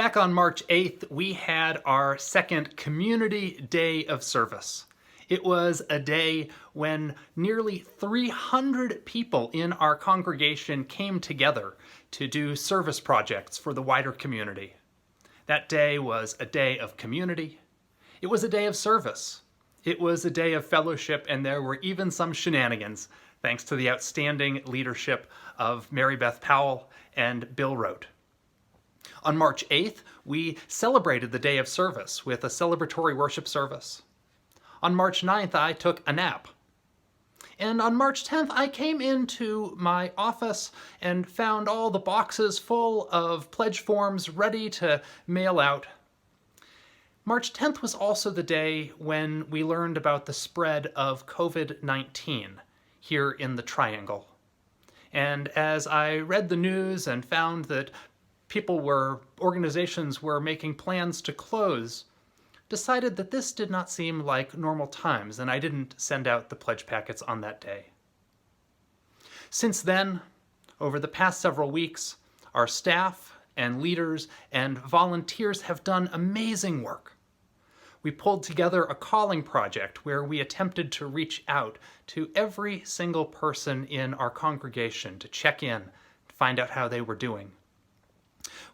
Back on March 8th, we had our second Community Day of Service. It was a day when nearly 300 people in our congregation came together to do service projects for the wider community. That day was a day of community. It was a day of service. It was a day of fellowship, and there were even some shenanigans, thanks to the outstanding leadership of Mary Beth Powell and Bill Rote. On March 8th, we celebrated the day of service with a celebratory worship service. On March 9th, I took a nap. And on March 10th, I came into my office and found all the boxes full of pledge forms ready to mail out. March 10th was also the day when we learned about the spread of COVID-19 here in the Triangle. And as I read the news and found that organizations were making plans to close, decided that this did not seem like normal times, and I didn't send out the pledge packets on that day. Since then, over the past several weeks, our staff and leaders and volunteers have done amazing work. We pulled together a calling project where we attempted to reach out to every single person in our congregation to check in, to find out how they were doing.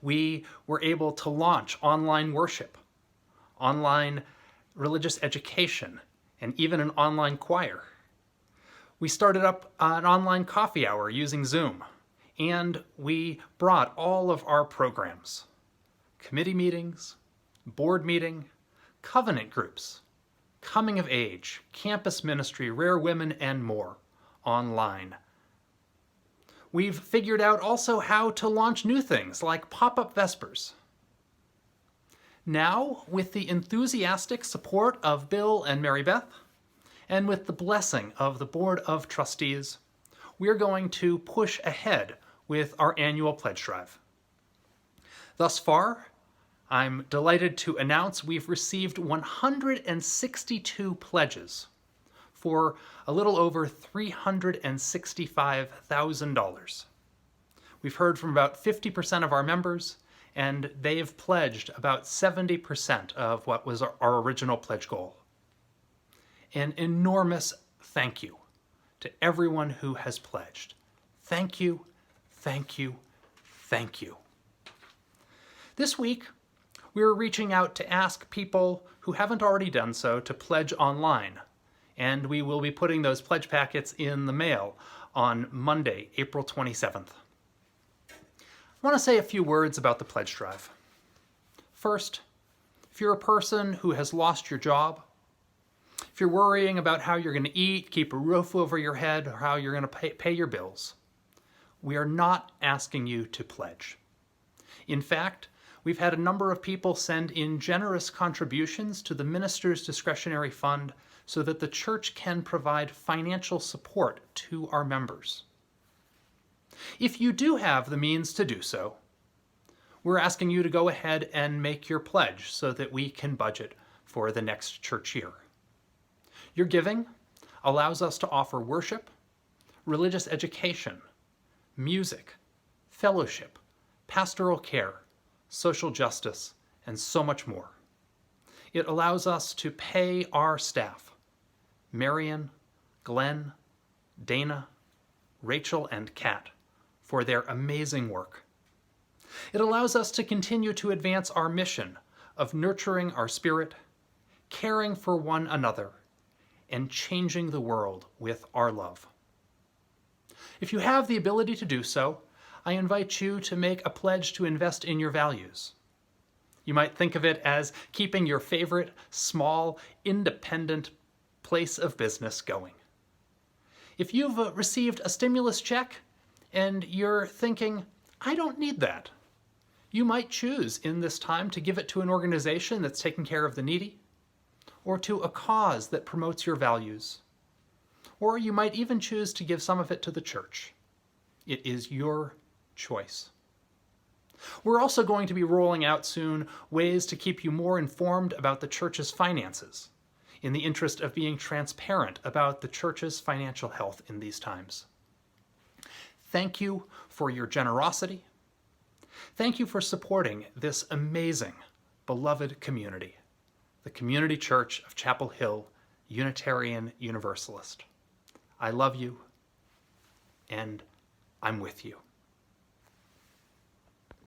We were able to launch online worship, online religious education, and even an online choir. We started up an online coffee hour using Zoom, and we brought all of our programs, committee meetings, board meeting, covenant groups, coming of age, campus ministry, rare women, and more online. We've figured out also how to launch new things like pop-up Vespers. Now, with the enthusiastic support of Bill and Mary Beth, and with the blessing of the Board of Trustees, we're going to push ahead with our annual pledge drive. Thus far, I'm delighted to announce we've received 162 pledges for a little over $365,000. We've heard from about 50% of our members, and they've pledged about 70% of what was our original pledge goal. An enormous thank you to everyone who has pledged. Thank you, thank you, thank you. This week, we're reaching out to ask people who haven't already done so to pledge online, and we will be putting those pledge packets in the mail on Monday, April 27th. I want to say a few words about the pledge drive. First, if you're a person who has lost your job, if you're worrying about how you're going to eat, keep a roof over your head, or how you're going to pay your bills, we are not asking you to pledge. In fact, we've had a number of people send in generous contributions to the minister's discretionary fund so that the church can provide financial support to our members. If you do have the means to do so, we're asking you to go ahead and make your pledge so that we can budget for the next church year. Your giving allows us to offer worship, religious education, music, fellowship, pastoral care, social justice, and so much more. It allows us to pay our staff, Marion, Glenn, Dana, Rachel, and Kat, for their amazing work. It allows us to continue to advance our mission of nurturing our spirit, caring for one another, and changing the world with our love. If you have the ability to do so, I invite you to make a pledge to invest in your values. You might think of it as keeping your favorite, small, independent place of business going. If you've received a stimulus check and you're thinking, I don't need that, you might choose in this time to give it to an organization that's taking care of the needy, or to a cause that promotes your values. Or you might even choose to give some of it to the church. It is your choice. We're also going to be rolling out soon ways to keep you more informed about the church's finances, in the interest of being transparent about the church's financial health in these times. Thank you for your generosity. Thank you for supporting this amazing, beloved community, the Community Church of Chapel Hill Unitarian Universalist. I love you, and I'm with you.